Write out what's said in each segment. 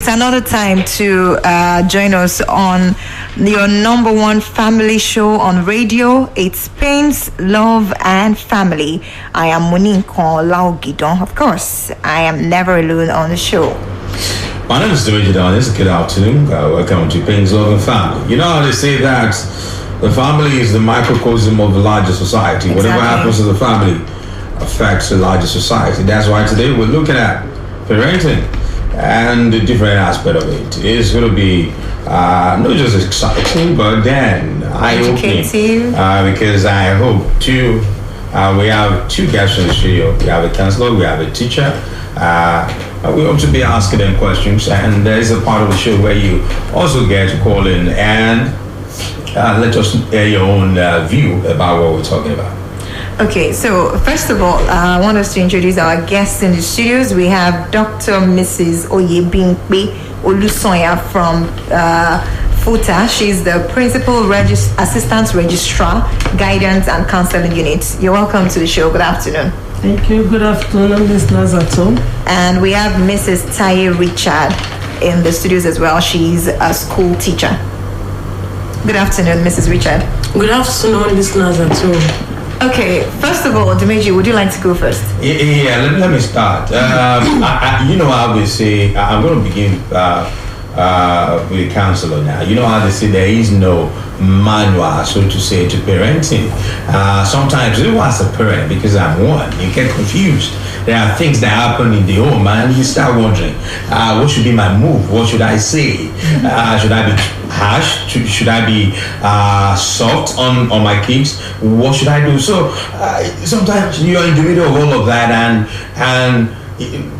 another time to join us on your number one family show on radio. It's Pains, Love, and Family. I am Moninkanola, Ogidan. Of course, I am never alone on the show. My name is Dimeji. It's a good afternoon. Welcome to Pains, Love, and Family. You know how they say that the family is the microcosm of the larger society. Exactly. Whatever happens to the family affects the larger society. That's why today we're looking at parenting and the different aspect of it. It's going to be not just exciting, but then eye-opening. Because I hope we have two guests in the studio. We have a counselor, we have a teacher. We hope to be asking them questions, and there's a part of the show where you also get to call in and let us hear your own view about what we're talking about. Okay, so first of all, I want us to introduce our guests in the studios. We have Dr. Mrs. Oyebimpe Olusonya from FUTA. She's the Principal Assistant Registrar, Guidance and Counseling Unit. You're welcome to the show. Good afternoon. Thank you. Good afternoon, listeners at home. And we have Mrs. Taye Richard in the studios as well. She's a school teacher. Good afternoon, Mrs. Richard. Good afternoon, listeners at home. Okay, first of all, Dimeji, would you like to go first? Yeah, let me start. You know how they say, I'm going to begin with the counselor now. You know how they say there is no manual, so to say, to parenting. Sometimes, even as a parent, because I'm one, you get confused. There are things that happen in the home, and you start wondering, what should be my move? What should I say? Should I be harsh? Should I be soft on my kids? What should I do? So sometimes you're in the middle of all of that, and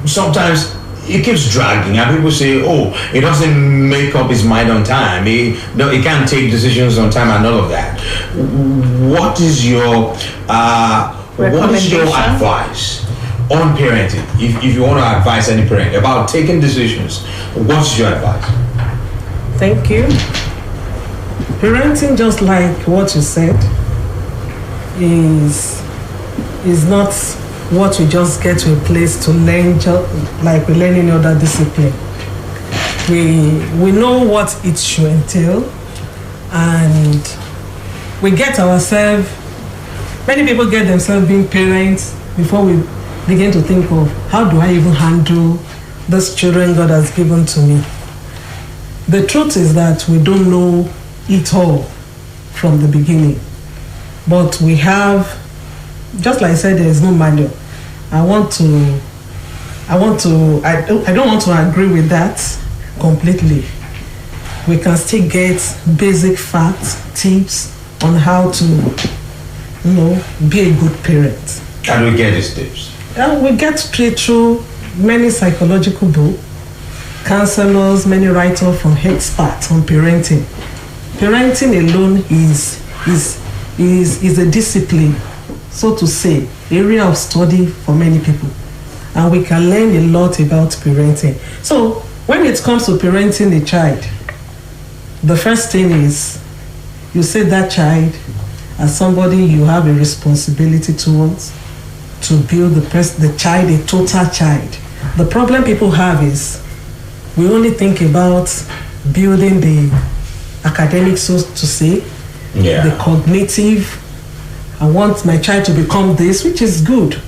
sometimes it keeps dragging, and people say, "Oh, he doesn't make up his mind on time. He can't take decisions on time," and all of that. What is your advice on parenting? If you want to advise any parent about taking decisions, what's your advice? Thank you. Parenting, just like what you said, is not what we just get to a place to learn, like we learn any other discipline. We know what it should entail, and we get ourselves. Many people get themselves being parents before we begin to think of how do I even handle those children God has given to me. The truth is that we don't know it all from the beginning, but we have, just like I said, there is no manual. I don't want to agree with that completely. We can still get basic facts, tips on how to, be a good parent. How do we get these tips? We get straight through many psychological books, counselors, many write-ups from experts on parenting. Parenting alone is a discipline, so to say, area of study for many people, and we can learn a lot about parenting. So when it comes to parenting a child, the first thing is you see that child as somebody you have a responsibility towards, to build the child a total child. The problem people have is we only think about building the academic, so to say, the cognitive. I want my child to become this, which is good,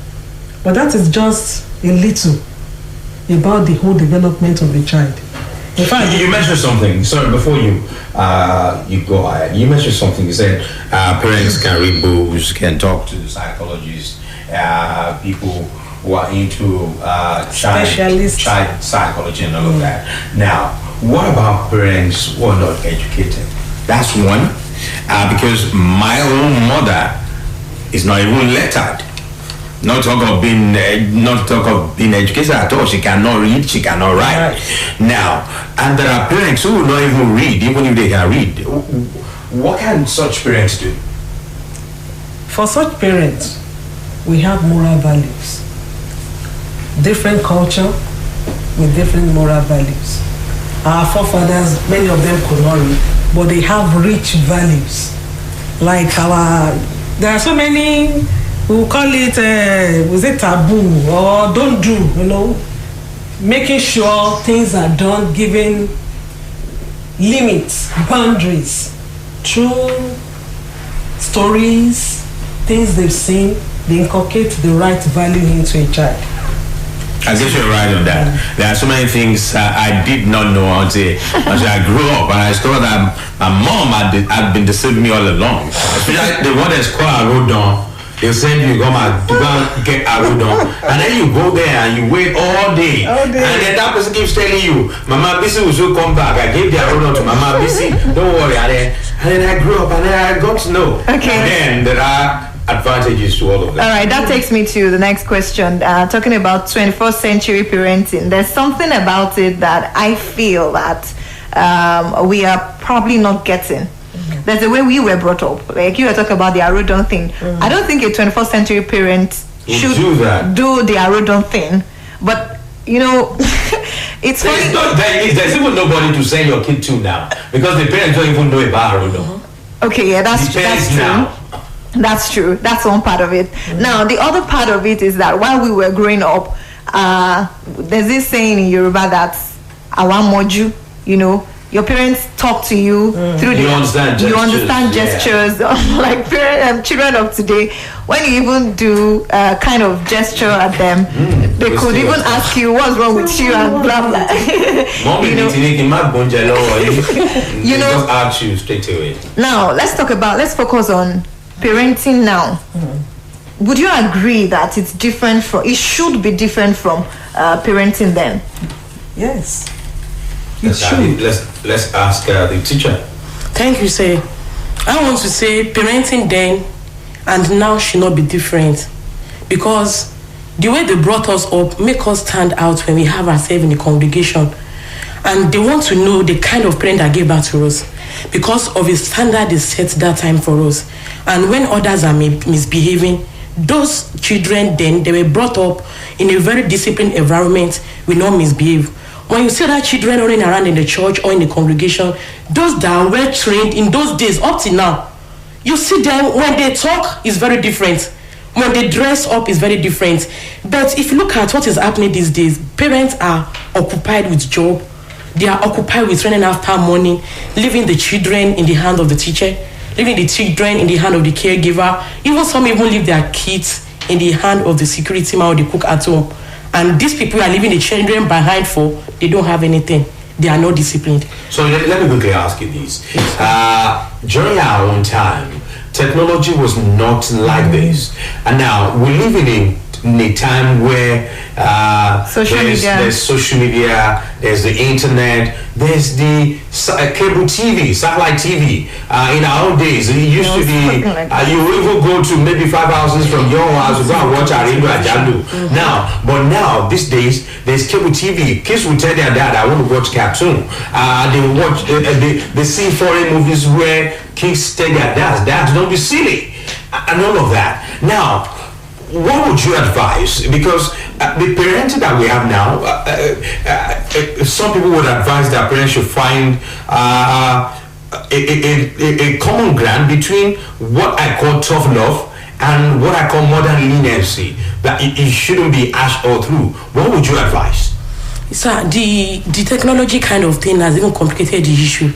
but that is just a little about the whole development of the child. In fact, you mentioned something. Sorry, before you go ahead, you mentioned something. You said parents can read books, can talk to psychologists, people who are into child psychology and all of that. Now, what about parents who are not educated? That's one, because my own mother is not even lettered. Not talk of being educated at all. She cannot read, she cannot write. Now, and there are parents who will not even read, even if they can read. What can such parents do? For such parents, we have moral values. Different culture with different moral values. Our forefathers, many of them could not read, but they have rich values. Like there are so many, we call it, was it taboo or don't do, making sure things are done, giving limits, boundaries through stories, things they've seen. They inculcate the right value into a child. I guess you're right on that. There are so many things I did not know until I grew up, and I discovered that my mom had been deceiving me all along. Especially the one that's called Ogidan. They'll send you to go and get Ogidan, and then you go there and you wait all day. And then that person keeps telling you, Mama Bisi will soon come back. I gave the Ogidan to Mama Bisi. Don't worry. And then I grew up, and then I got to know. Okay. And then there are advantages to all of them. All right, that takes me to the next question. Talking about 21st century parenting, there's something about it that I feel that we are probably not getting. There's the way we were brought up. Like you were talking about the Arodon thing. I don't think a 21st century parent should do the Arodon thing. But, you know, it's funny. There's even nobody to send your kid to now because the parents don't even know about Arodon. Okay, yeah, that's true. Now. That's true. That's one part of it. Now, the other part of it is that while we were growing up, there's this saying in Yoruba that "Awamoju," you know, your parents talk to you through you understand gestures, like children of today. When you even do a kind of gesture at them, they could even ask you what's wrong with you and blah blah. You know, just ask you straight away. Now let's focus on parenting now. Would you agree that it should be different from parenting then? Yes. Let's ask the teacher. Thank you, sir. I want to say parenting then and now should not be different, because the way they brought us up make us stand out when we have ourselves in the congregation, and they want to know the kind of parent that gave birth to us because of a standard they set that time for us. And when others are misbehaving, those children then, they were brought up in a very disciplined environment, will not misbehave. When you see that children running around in the church or in the congregation, those that are well trained in those days up to now, you see them, when they talk is very different. When they dress up is very different. But if you look at what is happening these days, parents are occupied with job. They are occupied with running after money, leaving the children in the hand of the teacher, leaving the children in the hand of the caregiver. Even some even leave their kids in the hand of the security man or the cook at home. And these people are leaving the children behind for they don't have anything. They are not disciplined. So let me quickly ask you this. During our own time, technology was not like this. And now we live in a time where there's social media, there's the internet, there's the cable TV, satellite TV. In our old days, it used to be you even go to maybe 5 houses from your house to go and watch Arindo Ajalu. Now, these days, there's cable TV. Kids will tell their dad, I want to watch cartoon. They see foreign movies where kids tell their dads, don't be silly, and all of that. Now, what would you advise? Because the parenting that we have now, some people would advise that parents should find a common ground between what I call tough love and what I call modern leniency. That it shouldn't be ash all through. What would you advise? Sir, the technology kind of thing has even complicated the issue.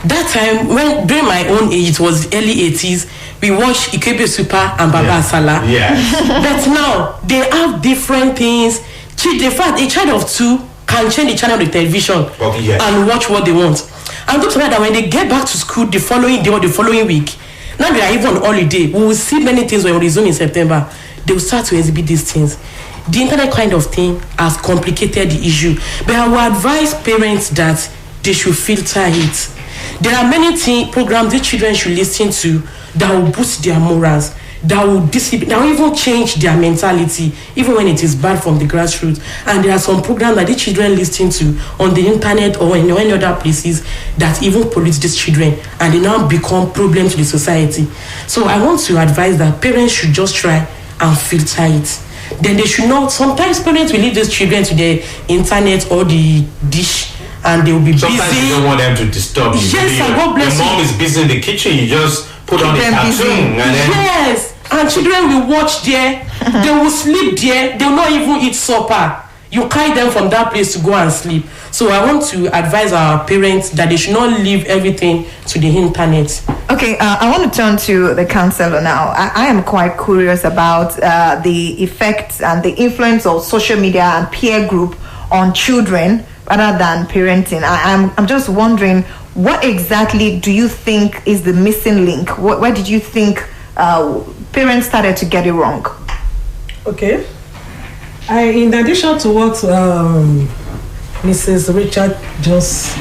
That time, when during my own age, it was early 80s, we watched Ikebe Super and Baba Salah. Yeah. But now, they have different things. In fact, a child of 2 can change the channel of the television and watch what they want. And don't forget that when they get back to school the following day or the following week, now they are even on holiday, we will see many things when we resume in September. They will start to exhibit these things. The internet kind of thing has complicated the issue. But I will advise parents that they should filter it. There are many programs the children should listen to that will boost their morals, that will discipline, that will even change their mentality, even when it is bad from the grassroots. And there are some programs that the children listen to on the internet or in any other places that even pollute these children, and they now become problems to the society. So I want to advise that parents should just try and filter it. Then they should not, sometimes parents will leave these children to the internet or the dish, and they will be Sometimes busy. You don't want them to disturb you. Yes, and God bless you. Your mom is busy in the kitchen, you just put on a cartoon. And then yes, and children will watch there, they will sleep there, they will not even eat supper. you carry them from that place to go and sleep. So I want to advise our parents that they should not leave everything to the internet. Okay, I want to turn to the counselor now. I am quite curious about the effects and the influence of social media and peer group on children rather than parenting. I'm just wondering, what exactly do you think is the missing link? Where did you think parents started to get it wrong? Okay. In addition to what Mrs. Richard just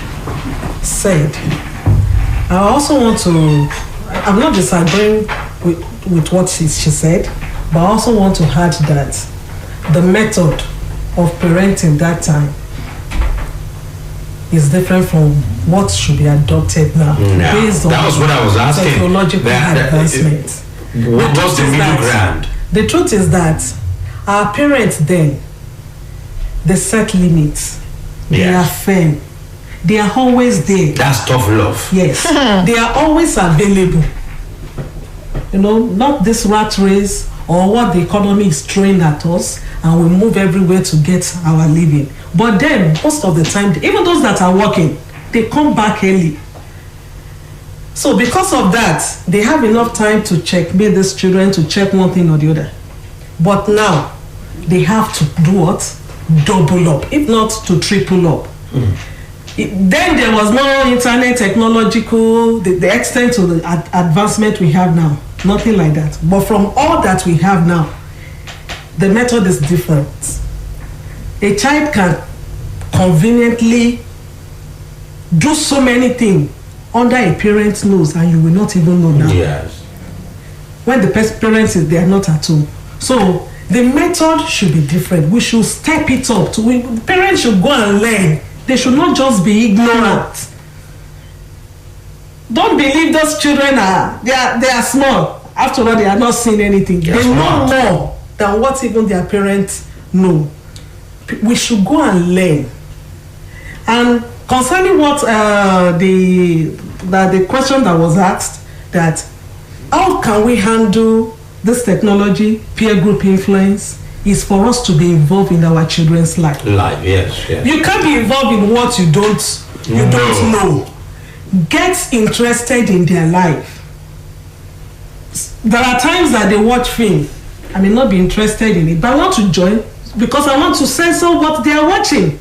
said, I also want to, I'm not disagreeing with what she said, but I also want to add that the method of parenting that time is different from what should be adopted now, based on that was what I was asking. Technological advancement. What was the middle ground? The truth is that our parents then, they set limits. They are firm. They are always there. That's tough love. Yes. They are always available. You know, not this rat race or what the economy is throwing at us and we move everywhere to get our living. But then, most of the time, even those that are working, they come back early. So because of that, they have enough time to checkmate these children, to check one thing or the other. But now, they have to do what? Double up, if not to triple up. Then there was no internet technological, the extent of the advancement we have now. Nothing like that. But from all that we have now, the method is different. A child can conveniently do so many things under a parent's nose and you will not even know now. Yes. When the parents is, they are not at home. So the method should be different. We should step it up. Parents should go and learn. They should not just be ignorant. Don't believe those children they are small. After all, they are not seeing anything. They know more than what even their parents know. We should go and learn. And concerning what the question that was asked, that how can we handle this technology, peer group influence, is for us to be involved in our children's life. Yes. You can't be involved in what you don't know. Get interested in their life. There are times that they watch film. I may not be interested in it, but I want to join because I want to censor what they are watching.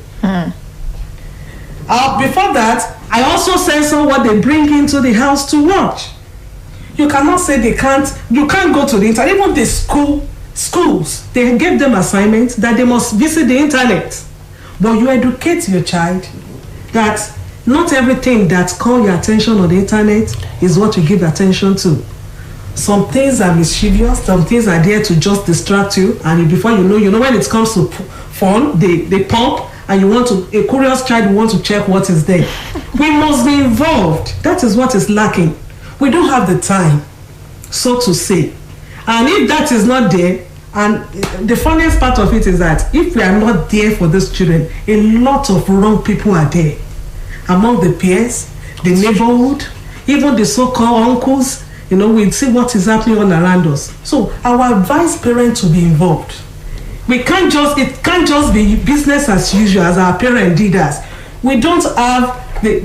Before that, I also censor what they bring into the house to watch. You cannot say you can't go to the internet. Even the schools, they gave them assignments that they must visit the internet. But you educate your child that not everything that calls your attention on the internet is what you give attention to. Some things are mischievous, some things are there to just distract you, and before you know when it comes to fun, they pump, and a curious child want to check what is there. We must be involved. That is what is lacking. We don't have the time, so to say. And if that is not there, and the funniest part of it is that if we are not there for these children, a lot of wrong people are there. Among the peers, the neighborhood, even the so-called uncles, we see what is happening all around us. So our advice parents to be involved. It can't just be business as usual as our parents did us. We don't have the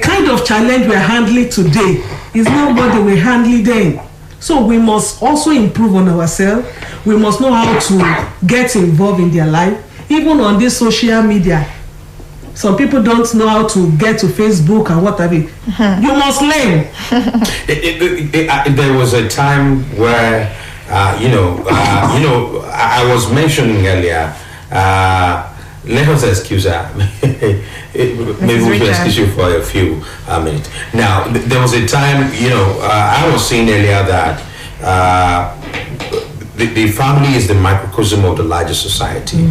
kind of challenge we're handling today is not what they were handling then. So we must also improve on ourselves. We must know how to get involved in their life, even on this social media. Some people don't know how to get to Facebook and whatever. You must learn. There was a time where, I was mentioning earlier. Let us excuse her. Maybe we should excuse you for a few minutes. Now, there was a time, I was saying earlier that the family is the microcosm of the larger society.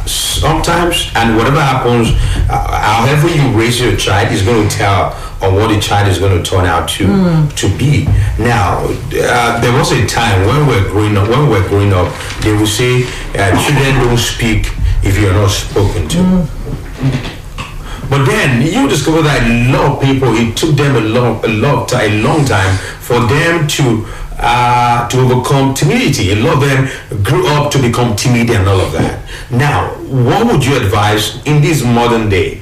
Sometimes, and whatever happens, however you raise your child is going to tell on what the child is going to turn out to be. Now, there was a time when we were growing up, they would say children don't speak if you're not spoken to. But then you discover that a lot of people, it took them a long time for them to overcome timidity. A lot of them grew up to become timid and all of that. Now, what would you advise in this modern day,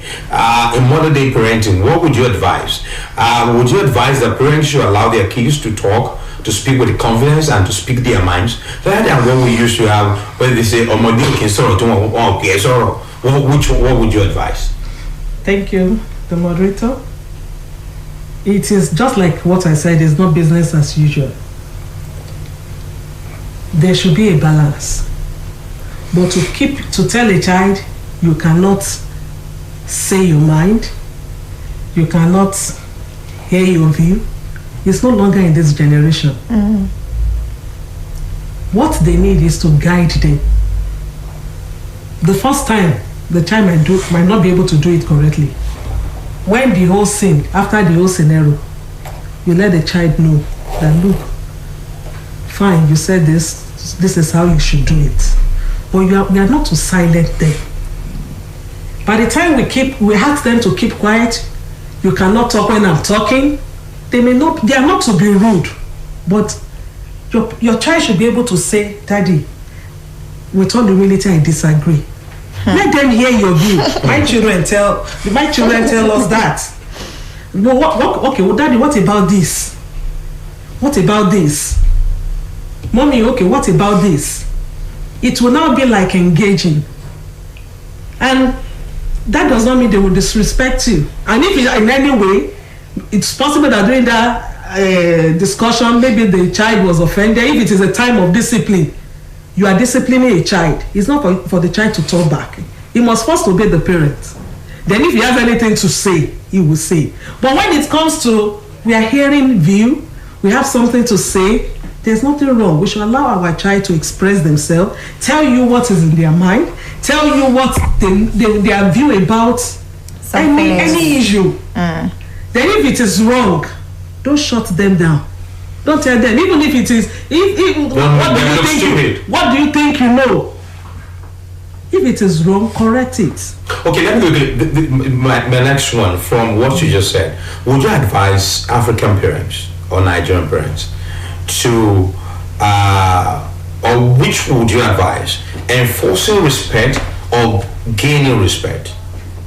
in modern day parenting? What would you advise? Would you advise that parents should allow their kids to talk, to speak with confidence and to speak their minds, rather than what we used to have, where they say, what would you advise? Thank you, the moderator. It is just like what I said, it's not business as usual. There should be a balance. But to tell a child you cannot say your mind, you cannot hear your view, it's no longer in this generation. What they need is to guide them. The first time, the child might not be able to do it correctly. When the whole scene, after the whole scenario, you let the child know that, look, fine, you said this is how you should do it. But we are not to silence them. By the time we ask them to keep quiet, you cannot talk when I'm talking. They are not to be rude, but your child should be able to say, Daddy, with all humility, I disagree. Let them hear your view. My children tell us that. Okay, well, Daddy, what about this? What about this? Mommy, okay, what about this? It will now be like engaging. And that does not mean they will disrespect you. And if in any way, it's possible that during that discussion, maybe the child was offended. If it is a time of discipline, you are disciplining a child. It's not for the child to talk back. He must first obey the parents. Then if he has anything to say, he will say. But when it comes to, we are hearing view, we have something to say, there's nothing wrong. We should allow our child to express themselves, tell you what is in their mind, tell you what their view about any issue. Then if it is wrong, don't shut them down. Don't tell them, even if it is, what do you think you know? If it is wrong, correct it. Okay, let me go to my next one from what you just said. Would you advise African parents or Nigerian parents to, or which would you advise? Enforcing respect or gaining respect?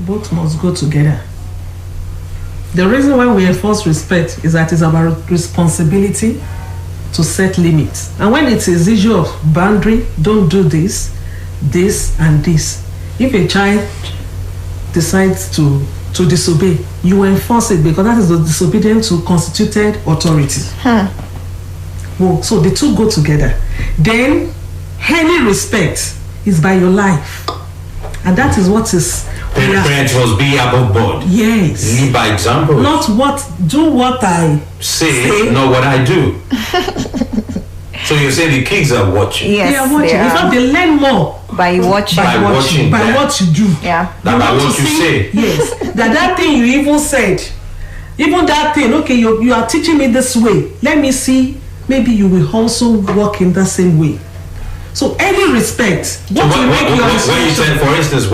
Both must go together. The reason why we enforce respect is that it's our responsibility to set limits. And when it is issue of boundary, don't do this, and this. If a child decides to disobey, you enforce it because that is the disobedience to constituted authority. Well, so the two go together. Then any respect is by your life. And that is what is... Parents must be above board. Yes. Lead by example. Not do what I say. Not what I do. So you say the kids are watching. Yes, they are watching. In fact, they learn more by watching. By what you do. Yeah. By what you say. Yes. that thing you even said, even that thing, okay, you are teaching me this way. Let me see, maybe you will also walk in the same way. So any respect. When you tell, for instance,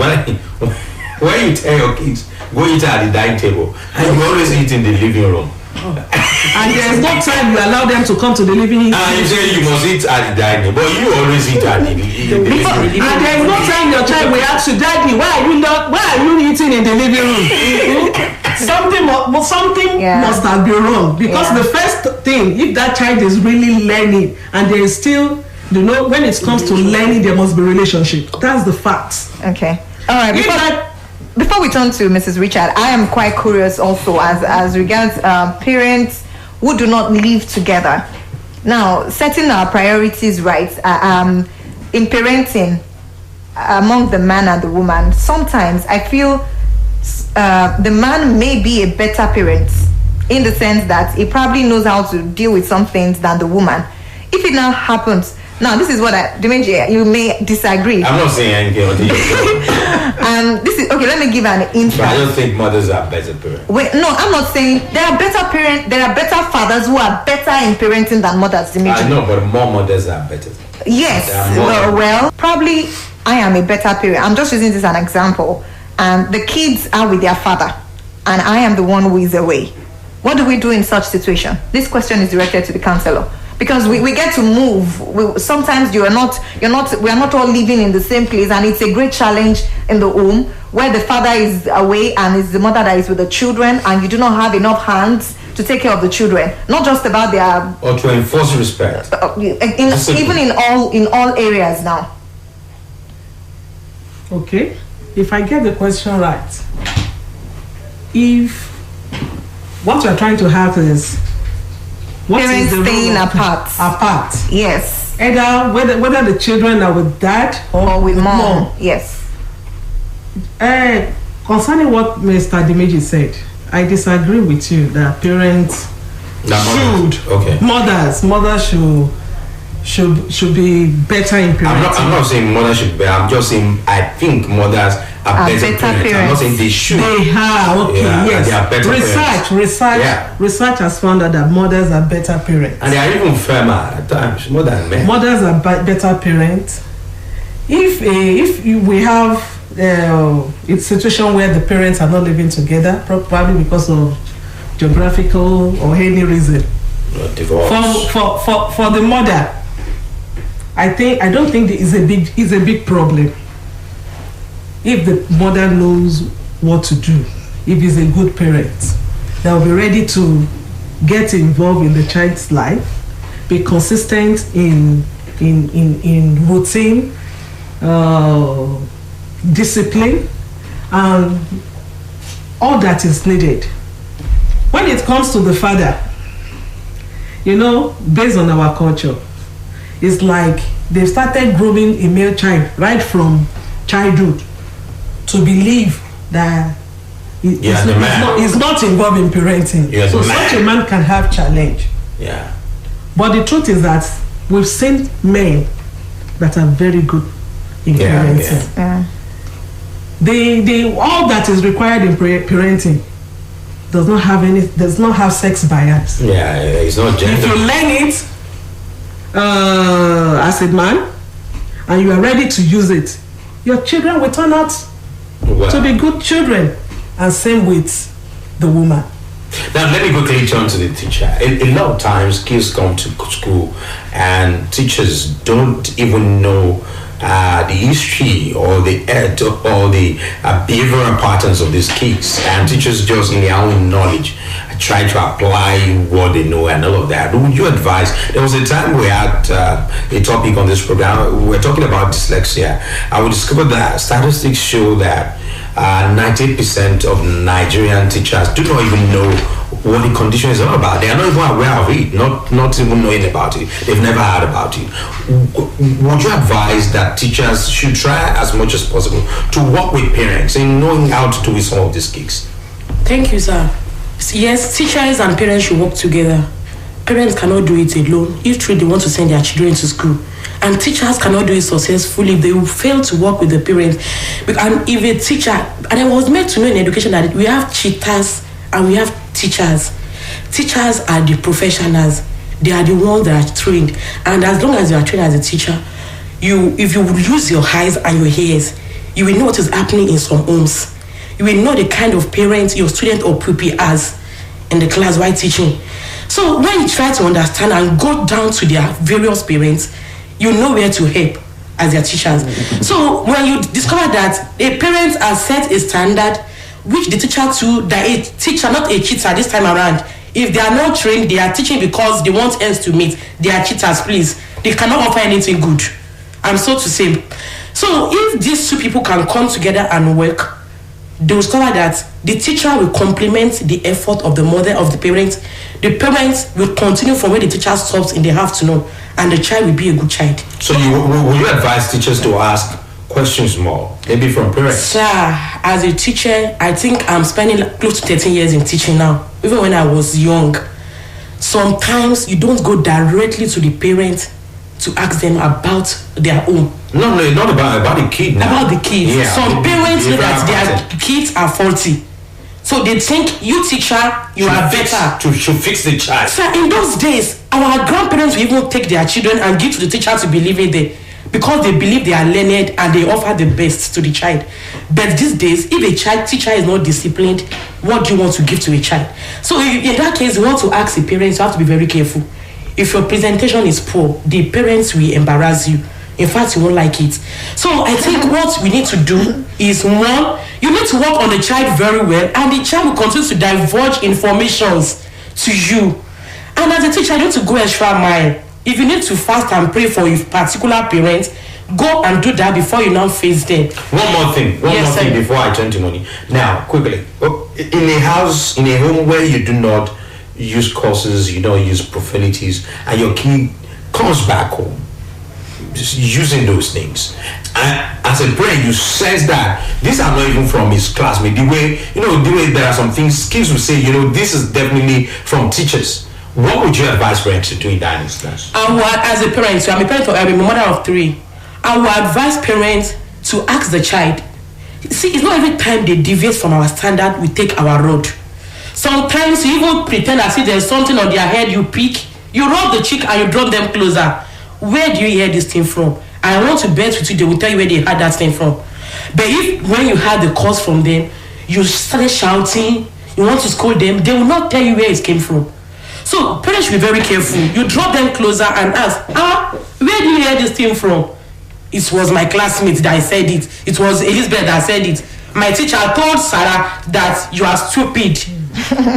when you tell your kids, go eat at the dining table, and you always eat in the living room. And there's no time you allow them to come to the living room. And you say you must eat at the dining, but you always eat at the living room. And there's no time your child will ask you, Daddy, why are you eating in the living room? Something must have been wrong. Because the first thing, if that child is really learning, and there is still, when it comes to learning, there must be relationship. That's the fact. Okay. All right. Before we turn to Mrs. Richard, I am quite curious also as regards parents who do not live together. Now, setting our priorities right in parenting among the man and the woman, sometimes I feel the man may be a better parent in the sense that he probably knows how to deal with some things than the woman. If it now happens, now this is what Dimeji, you may disagree. I'm not saying anything until you this is okay. Let me give an insight. But I don't think mothers are better parents. Wait, no, I'm not saying there are better parents. There are better fathers who are better in parenting than mothers. Dimeji. I know, but more mothers are better. Yes. Well, probably I am a better parent. I'm just using this as an example. and the kids are with their father, and I am the one who is away. What do we do in such situation? This question is directed to the counselor, because we get to move. Sometimes we are not all living in the same place, and it's a great challenge in the home where the father is away and it's the mother that is with the children, and you do not have enough hands to take care of the children. Not just about their or to enforce respect. Even in all areas now. Okay, if I get the question right, if what you're trying to have is what parents is the staying role of apart. Yes. Either whether the children are with dad or with mom. Yes. Concerning what Mr. Dimeji said, I disagree with you that parents mothers should be better in parenting. I'm not saying mothers should be. I'm just saying I think mothers are better parents. I'm not saying they should. They are yes. They are better parents. Research has found out that mothers are better parents, and they are even firmer at times more than men. Mothers are better parents. If we have a situation where the parents are not living together, probably because of geographical or any reason, divorce. For the mother, I don't think it's a big problem. If the mother knows what to do, if he's a good parent, they'll be ready to get involved in the child's life, be consistent in routine, discipline, and all that is needed. When it comes to the father, based on our culture, it's like they've started grooming a male child right from childhood to believe that he's not involved in parenting. So such a man can have challenge. Yeah. But the truth is that we've seen men that are very good in parenting. Yeah. All that is required in parenting does not have sex bias. Yeah, it's not gender. If you learn it as a man and you are ready to use it, your children will turn out to be good children, and same with the woman. Now let me quickly turn to the teacher. A lot of times kids come to school and teachers don't even know the history or the behavioral patterns of these kids, and teachers just in their own knowledge try to apply what they know and all of that. Would you advise? There was a time we had a topic on this program. We were talking about dyslexia, and we discovered that statistics show that 98% of Nigerian teachers do not even know what the condition is all about. They are not even aware of it, not even knowing about it. They've never heard about it. Would you advise that teachers should try as much as possible to work with parents in knowing how to do with some of these kids? Thank you, sir. Yes, teachers and parents should work together. Parents cannot do it alone if truly they want to send their children to school. And teachers cannot do it successfully if they will fail to work with the parents. And if a teacher, and I was made to know in education that we have cheaters and we have teachers. Teachers are the professionals. They are the ones that are trained. And as long as you are trained as a teacher, if you use your eyes and your ears, you will know what is happening in some homes. You will know the kind of parents your student or pupil has in the class while teaching. So when you try to understand and go down to their various parents, you know where to help as their teachers. So when you discover that a parent has set a standard which the teacher too, that a teacher, not a cheater this time around, if they are not trained, they are teaching because they want ends to meet, they are cheaters, please. They cannot offer anything good. I'm so to say. So if these two people can come together and work, they will discover that the teacher will complement the effort of the mother, of the parents. The parents will continue from where the teacher stops in the afternoon, and the child will be a good child. So will you advise teachers to ask questions more, maybe from parents? Sir, as a teacher, I think I'm spending close to 13 years in teaching now. Even when I was young, sometimes you don't go directly to the parents to ask them about their own. No, not about the kid now. About the kids. Yeah, some parents know that their kids are faulty. So they think you teacher, you are better. To fix the child. Sir, in those days, our grandparents will even take their children and give to the teacher to be living there. because they believe they are learned and they offer the best to the child. But these days, if a teacher is not disciplined, what do you want to give to a child? So in that case, you want to ask the parents, you have to be very careful. If your presentation is poor, the parents will embarrass you. In fact, you won't like it. So I think what we need to do is, one, you need to work on the child very well, and the child will continue to divulge informations to you. And as a teacher, you need to go extra mile. If you need to fast and pray for a particular parent, go and do that before you now face them. One more thing before I turn to Moni. Now, quickly, in a house, in a home where you do not use curses, you don't use profanities, and your kid comes back home just using those things, and as a parent you sense that these are not even from his classmate, the way there are some things kids will say, this is definitely from teachers. What would you advise parents to do in that instance? I would, as a parent, so I'm a mother of 3. I would advise parents to ask the child. See, it's not every time they deviate from our standard we take our road. Sometimes you even pretend as if there's something on their head, you pick, you rub the cheek and you draw them closer. Where do you hear this thing from? I want to bet with you, they will tell you where they heard that thing from. But if when you heard the cause from them, you started shouting, you want to scold them, they will not tell you where it came from. So parents should be very careful. You draw them closer and ask, where do you hear this thing from? It was my classmate that said it. It was Elizabeth that said it. My teacher told Sarah that you are stupid.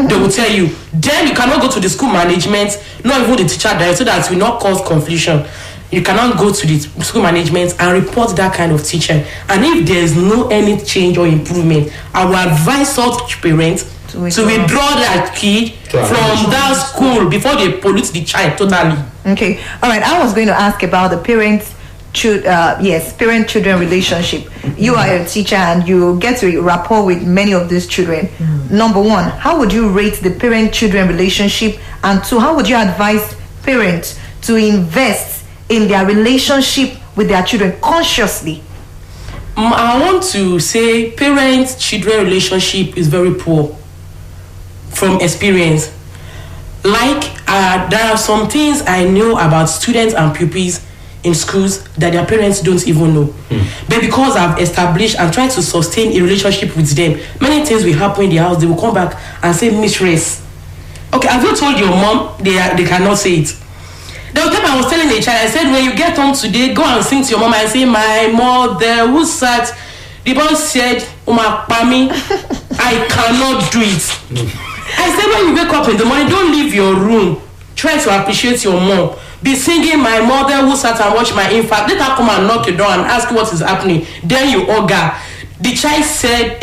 They will tell you. Then you cannot go to the school management, not even the teacher director, so that will not cause confusion. You cannot go to the school management and report that kind of teacher. And if there is no any change or improvement, I will advise such parents to withdraw their kid from that school before they pollute the child totally. Okay, all right. I was going to ask about the parent-children relationship. You are a teacher and you get to rapport with many of these children. Number 1, how would you rate the parent-children relationship? And 2, how would you advise parents to invest in their relationship with their children consciously? I want to say parent-children relationship is very poor from experience. Like there are some things I know about students and pupils in schools that their parents don't even know. But because I've established and tried to sustain a relationship with them, many things will happen in the house. They will come back and say, mistress, okay, have you told your mom? They cannot say it. The time I was telling a child, I said, when you get home today, go and sing to your mom and say, my mother who sat. The boy said, Uma Pami, I cannot do it. I said, when you wake up in the morning, don't leave your room. Try to appreciate your mom. Be singing my mother who sat and watched my infant. Let her come and knock your door and ask you what is happening. Then you ogre. The child said,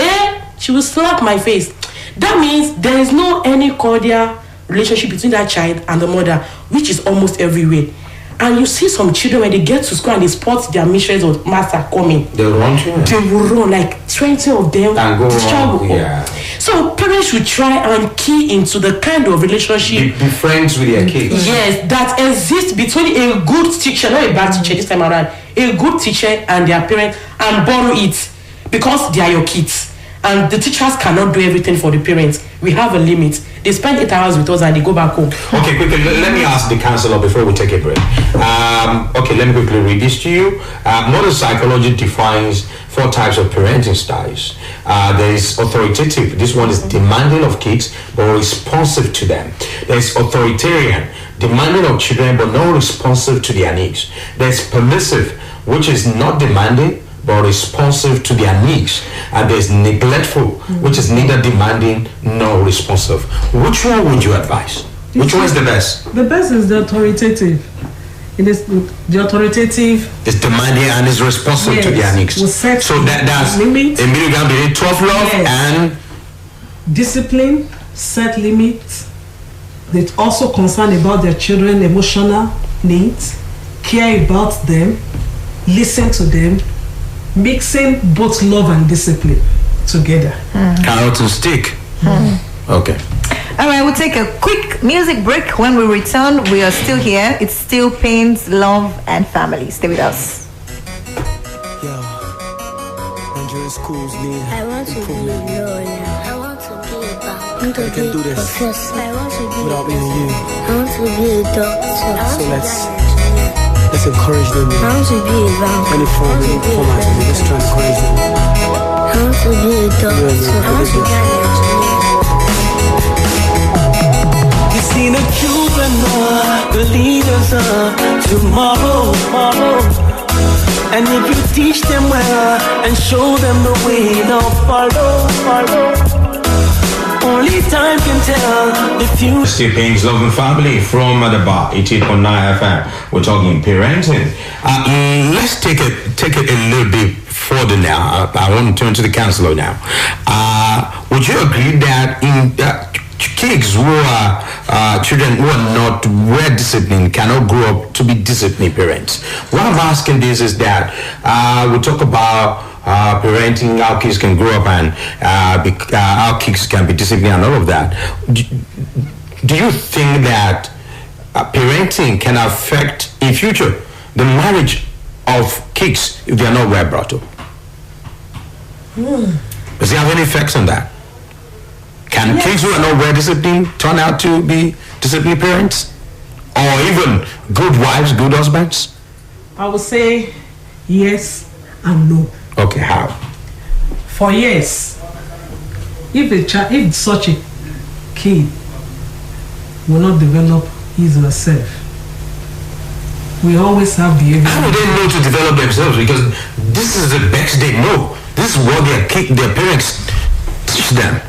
she will slap my face. That means there is no any cordial relationship between that child and the mother, which is almost everywhere. And you see some children when they get to school and they spot their mistress or master coming. They run to them. They will run like 20 of them. And go wrong, yeah. So parents should try and key into the kind of relationship. Be friends with their kids. Yes, that exists between a good teacher, not a bad teacher this time around, a good teacher and their parent, and borrow it because they are your kids. And the teachers cannot do everything for the parents. We have a limit. They spend 8 hours with us and they go back home. Okay, quickly, let me ask the counselor before we take a break. Okay, let me quickly read this to you. Modern psychology defines 4 types of parenting styles. There is authoritative. This one is demanding of kids but responsive to them. There is authoritarian, demanding of children but not responsive to their needs. There is permissive, which is not demanding but responsive to their needs. And there's neglectful, which is neither demanding nor responsive. Which one would you advise? Which one is the best? The best is the authoritative. It is the authoritative. It's demanding and is responsive to their needs. So that's limits. A middle ground between tough love and discipline, set limits. They're also concerned about their children's emotional needs, care about them, listen to them, mixing both love and discipline together. Carrot and stick. Okay. All right, we'll take a quick music break. When we return, we are still here. It's still Pains, Love, and Family. Stay with us. I want to be a lawyer. I want to be a banker. I can do this. I want to be without being you. I want to be a doctor. So let's Let's encourage them. I want to be a banker. Any form, any format, let's try and encourage them. I want to be a doctor. I want to be an engineer. You see the children are the leaders of tomorrow. And if you teach them well and show them the way, they'll follow. Only time can tell the future. Sippings, Love and Family from Adaba 88.9 FM. We're talking parenting. Let's take it a little bit further now. I want to turn to the counselor now. Would you agree that in kids who are children who are not well disciplined cannot grow up to be disciplined parents? What I'm asking this is that we talk about parenting, how kids can grow up and how kids can be disciplined and all of that. Do you think that parenting can affect in future the marriage of kids if they are not well brought up? Does it have any effects on that? Can kids who are not well disciplined turn out to be disciplined parents? Or even good wives, good husbands? I would say yes and no. Okay, how? For yes, if such a kid will not develop his or herself, we always have the evidence. How do they know to develop themselves? Because this is the best they know. This is what their parents teach them.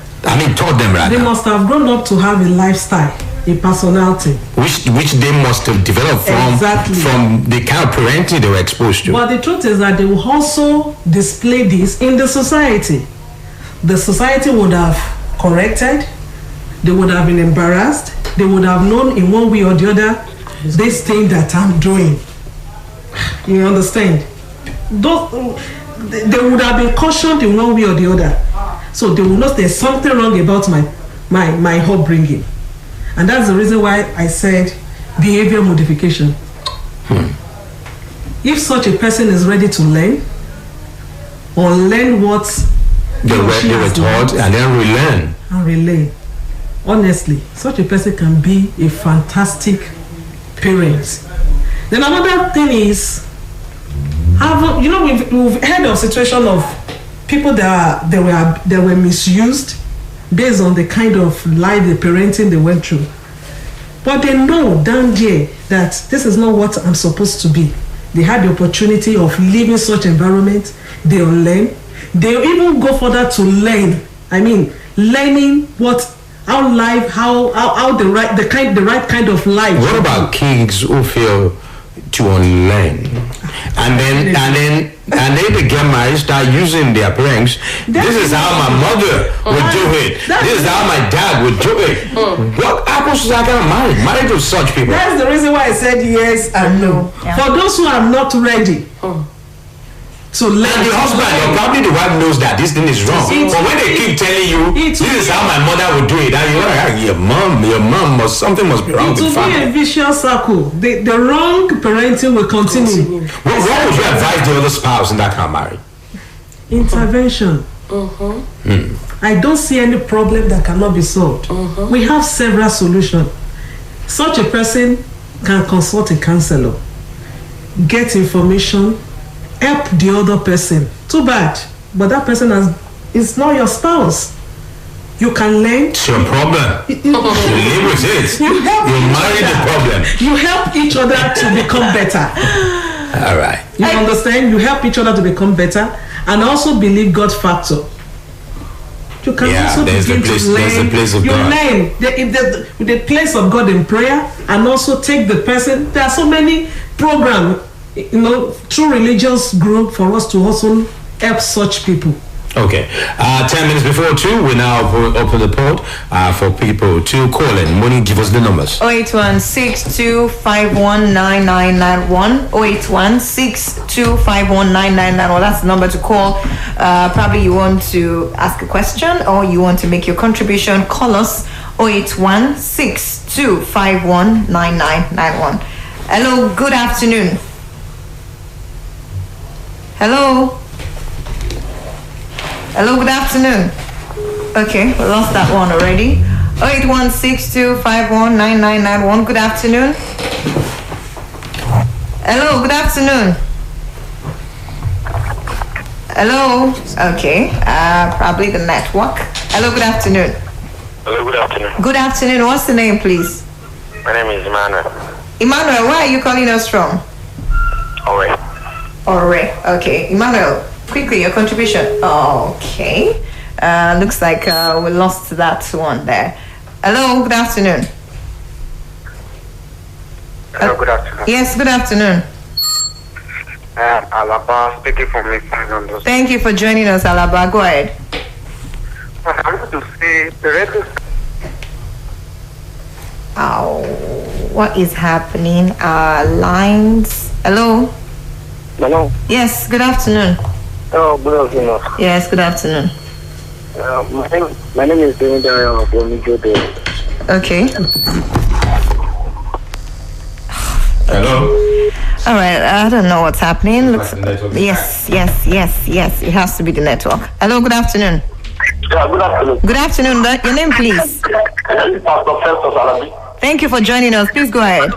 Taught them rather. They must have grown up to have a lifestyle, a personality. Which they must have developed from the kind of parenting they were exposed to. But the truth is that they will also display this in the society. The society would have corrected, they would have been embarrassed, they would have known in one way or the other this thing that I'm doing. You understand? They would have been cautioned in one way or the other. So they will know there's something wrong about my upbringing. And that's the reason why I said behavior modification. If such a person is ready to learn or learn what they were taught and then relearn. And relearn. Honestly, such a person can be a fantastic parent. Then another thing is, we've heard of situation of people that were misused based on the kind of life, the parenting they went through. But they know down there that this is not what I'm supposed to be. They had the opportunity of living such environment. They will learn. They even go further to learn. Learning how the right kind of life. What about kids who feel to unlearn and then they get married, start using their parents? This is how my mother would do it. This is how my dad would do it. What happens to that kind of marriage to such people? That's the reason why I said yes and no. Yeah. For those who are not ready to learn, and the husband or probably the wife knows that this thing is wrong, but when they keep telling you this is how my mother would do it, and you're like, your mom something must be wrong with the family. It will be a vicious circle. The wrong parenting will continue. What would you advise the other spouse in that kind of marriage? Intervention. I don't see any problem that cannot be solved. We have several solutions. Such a person can consult a counselor, get information, help the other person. Too bad, but that person is not your spouse. You can learn. It's your problem. You live with it. You marry the problem. You help each other to become better. All right. You understand? You help each other to become better, and also believe God factor. You can also begin to learn. There's the place of God. Learn the place of God in prayer, and also take the person. There are so many programs, through religious group for us to also help such people. Okay. 10 minutes before 2, we now open the port for people to call in. Moni, give us the numbers. 08162519991. 08162519991. That's the number to call. Probably you want to ask a question or you want to make your contribution. Call us 08162519991. Hello, good afternoon. Hello, good afternoon. Okay, we lost that one already. 08162519991. Good afternoon. Hello, good afternoon. Hello. Okay. Probably the network. Hello, good afternoon. Hello, good afternoon. Good afternoon. What's the name, please? My name is Emmanuel. Emmanuel, where are you calling us from? Alright. Alright. Okay. Emmanuel, quickly, your contribution. Okay. Looks like we lost that one there. Hello, good afternoon. Hello, good afternoon. Yes, good afternoon. Alaba speaking from Moninkanola. Thank you for joining us, Alaba. Go ahead. I want to say parental. Oh, what is happening? Lines. Hello. Hello. Yes, good afternoon. Oh, good afternoon. Yes, good afternoon. My name is Dimeji from Ogidan. Okay. Hello. All right. I don't know what's happening. Looks. Like the network. Yes. It has to be the network. Hello. Good afternoon. Yeah, good afternoon. Good afternoon. Your name, please. Pastor Festus Alabi. Thank you for joining us. Please go ahead.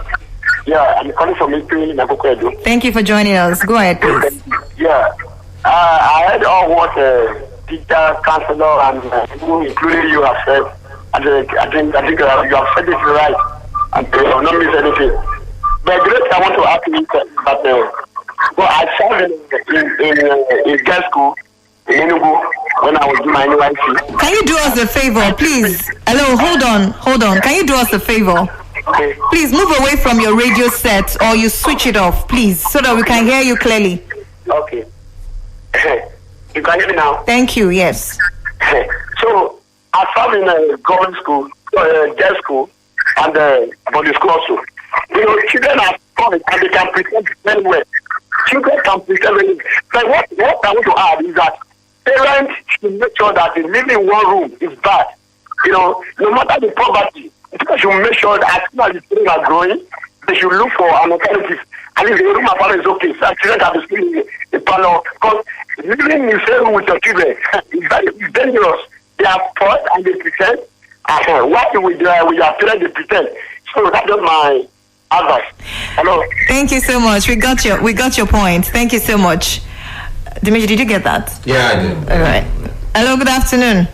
Yeah, I'm calling from Ipin, Nabukedu. Thank you for joining us. Go ahead, please. Yeah. I heard all what teacher, counselor, and people, including you, have said. And I think you have said it right. And you have not missed anything. But great, I want to ask you that well, I served in girls' school in Enugu when I was doing my NYC. Can you do us a favor, please? Hello, hold on. Can you do us a favor? Okay. Please move away from your radio set or you switch it off, please, so that we can hear you clearly. Okay. You can hear me now? Thank you, yes. So, I served in a government school, girls' school, and body school also. You know, children are fun and they can pretend very well. Children can pretend very well. But what I want to add is that parents should make sure that living in one room is bad. You know, no matter the poverty, people should make sure that as soon as the children are growing, they should look for an alternative. And if the room apart is okay, so children can be sleeping in the parlor. Because living in the same room with your children is very dangerous. They are taught and they pretend. What with your parents, they pretend. So that's just my advice. Hello. Thank you so much. We got your point. Thank you so much. Dimeji, did you get that? Yeah, I did. All right. Hello, good afternoon.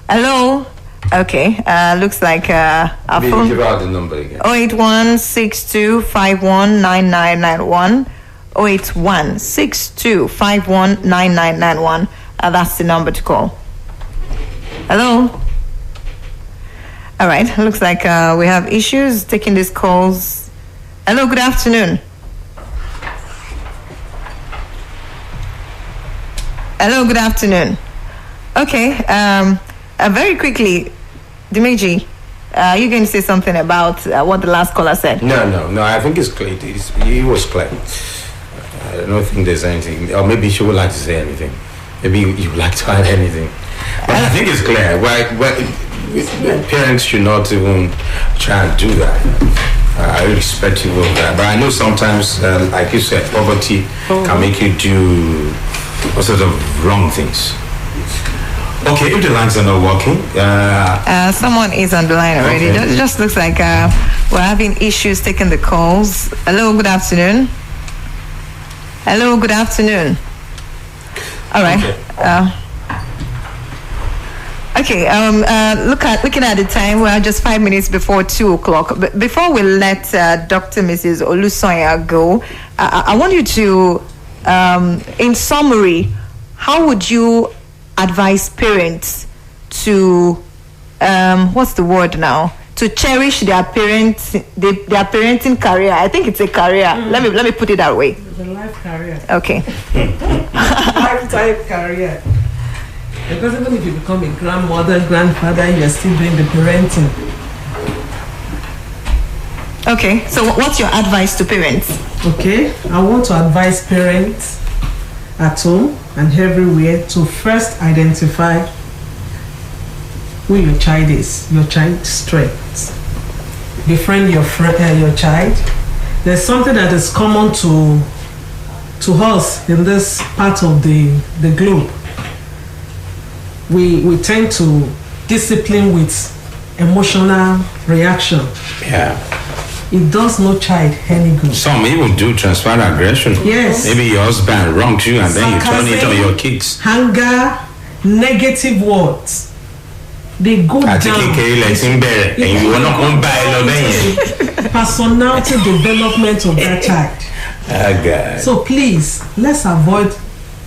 Hello. Okay. Looks like our Maybe phone. give out the number again. 08162519991. 08162519991. That's the number to call. Hello. All right. Looks like we have issues taking these calls. Hello. Good afternoon. Hello. Good afternoon. Okay. Very quickly, Dimeji, you're going to say something about what the last caller said. No. I think it's clear. It was clear. I don't think there's anything, or maybe she would like to say anything. Maybe you would like to add anything. But I think it's clear. Parents should not even try and do that, irrespective of that. But I know sometimes, like you said, poverty can make you do all sorts of wrong things. Okay, if the lines are not working, someone is on the line already. Okay. It just looks like we're having issues taking the calls. Hello, good afternoon. Hello, good afternoon. All right. Okay. Looking at the time, we are just 5 minutes before 2:00. But before we let Dr. Mrs. Olusonya go, I want you to, in summary, how would you advise parents to, what's the word now? To cherish their parenting career. I think it's a career. Let me put it that way. It's a life career. Okay. Lifetime career. Because even if you become a grandmother, grandfather, you're still doing the parenting. Okay. So what's your advice to parents? Okay, I want to advise parents at home and everywhere to first identify who your child is, your child's strengths. Befriend your child. There's something that is common to us in this part of the globe. We tend to discipline with emotional reaction. yeah. it does no child any good. Some even do transfer aggression. Yes. Maybe your husband wronged you and then you turn it on your kids. Anger, negative words. They go down. Personality development of that child. Okay. So please, let's avoid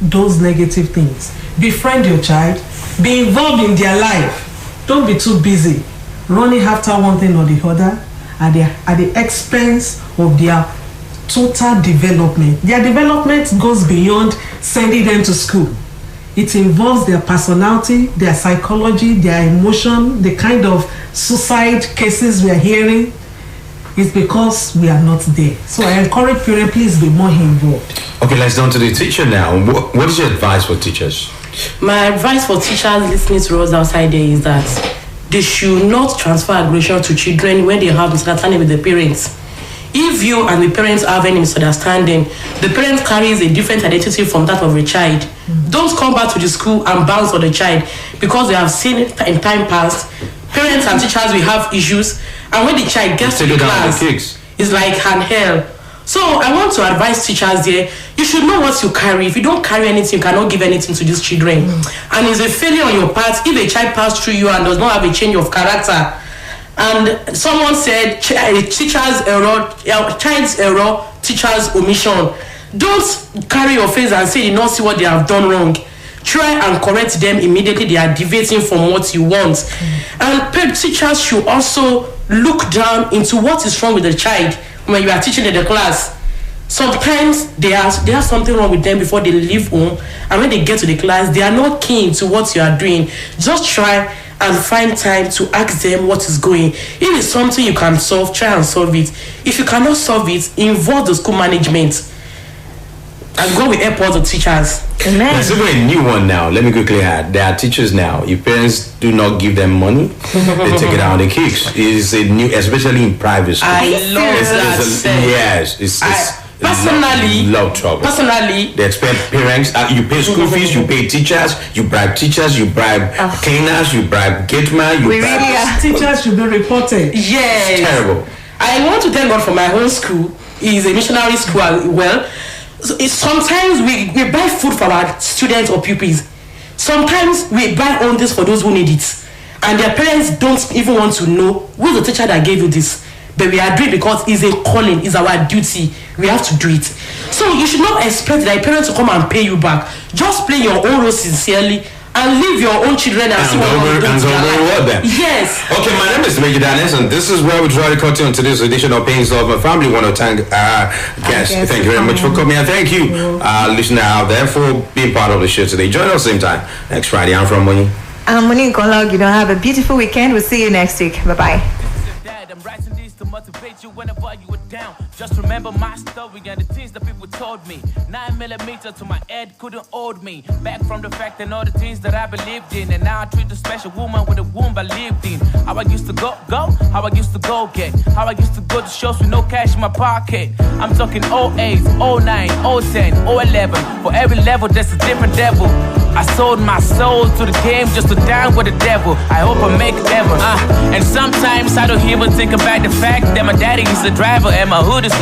those negative things. Befriend your child. Be involved in their life. Don't be too busy running after one thing or the other at the expense of their total development. Their development goes beyond sending them to school. It involves their personality, their psychology, their emotion, the kind of suicide cases we are hearing. It's because we are not there. So I encourage parents, please be more involved. Okay, let's down to the teacher now. What is your advice for teachers? My advice for teachers listening to us outside there is that they should not transfer aggression to children when they have misunderstanding with the parents. If you and the parents have any misunderstanding, the parent carries a different identity from that of a child. Don't come back to the school and bounce on the child because they have seen it in time past. Parents and teachers will have issues, and when the child gets to the class, it's like an hell. So I want to advise teachers here, you should know what you carry. If you don't carry anything, you cannot give anything to these children. And it's a failure on your part if a child passed through you and does not have a change of character. And someone said, teacher's error, child's error, teacher's omission. Don't carry your face and say you don't see what they have done wrong. Try and correct them immediately they are deviating from what you want. And teachers should also look down into what is wrong with the child when you are teaching in the class. Sometimes they have something wrong with them before they leave home, and when they get to the class, they are not keen to what you are doing. Just try and find time to ask them what is going. If it's something you can solve, try and solve it. If you cannot solve it, involve the school management. And go with help all the teachers. Amen. There's even a new one now. Let me quickly add. There are teachers now. If parents do not give them money, they take it out on the kids. It's a new, especially in private schools. I love that. Yes, it's personally, love trouble. Personally, they expect parents. You pay school fees. You pay teachers. You bribe teachers. You bribe cleaners. You bribe gate man. Teachers should be reported. Yes. It's terrible. I want to thank God for my own school. It's a missionary school as well. So sometimes we buy food for our students or pupils. Sometimes we buy all this for those who need it. And their parents don't even want to know who is the teacher that gave you this. But we are doing it because it's a calling, it's our duty. We have to do it. So you should not expect that parents to come and pay you back. Just play your own role sincerely and leave your own children and see what you do to reward them. Yes. Okay, my name is Dimeji, and this is where we try to cut on today's edition of Pains of My Family. Want to thank our guests. Thank you very much for coming, and thank you, listener out there, for being part of the show today. Join us same time next Friday. I'm from Moni. I'm Moninkanola. You know, have a beautiful weekend. We'll see you next week. Bye bye. I'm writing these to motivate you whenever you were down. Just remember my story and the things that people told me. 9mm to my head couldn't hold me back from the fact and all the things that I believed in. And now I treat the special woman with a womb I lived in. How I used to go, how I used to go get, how I used to go to shows with no cash in my pocket. I'm talking 08, 09, 010, 011. For every level there's a different devil. I sold my soul to the game just to dine with the devil. I hope I make it ever. And sometimes I don't even think about the fact that my daddy is the driver and my hood is